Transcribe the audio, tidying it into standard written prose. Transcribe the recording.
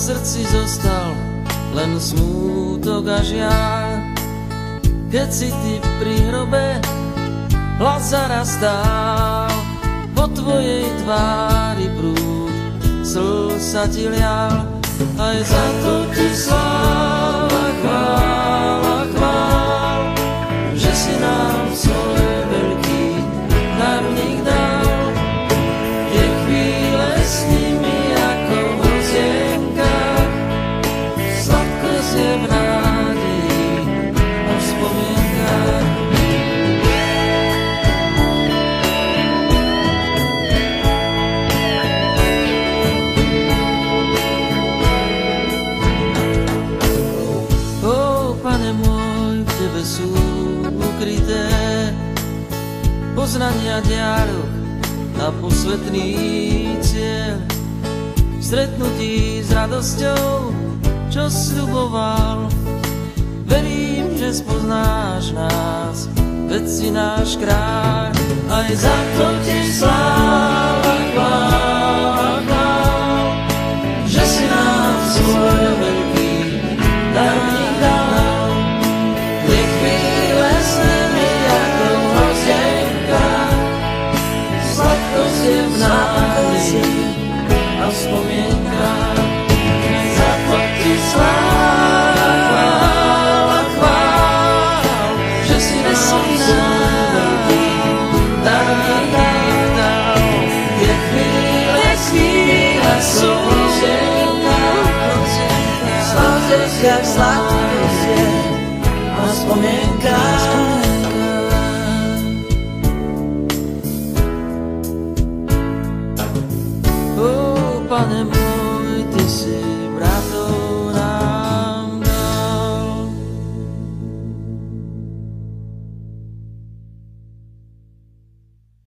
srdci zostal len smútok a žiaľ. Keď si ty pri hrobe, hlas zarastál, po tvojej tvári prúd slz sa ti lial. Aj za to ti sláva, chvála, chvál, že si nám svoj veľký darník dal. Tie chvíle s nimi ako v hozienkách, sladkosť je v nádeji a v spomienkách. Pane môj, v tebe sú ukryté poznania diaľok a posvetný cieľ. V stretnutí s radosťou, čo sľuboval, verím, že spoznáš nás, veď si náš kráľ. Aj za to ti sláva, chvála, chvál, že si nám svoj veľký darník dal. Je v nádeji a v spomienkách. Za to ti sláva, chvála, chvál, že si nám svoj veľký darník dal. Je chvíle sú v hozienkách, sladkosť je a v spomienkách.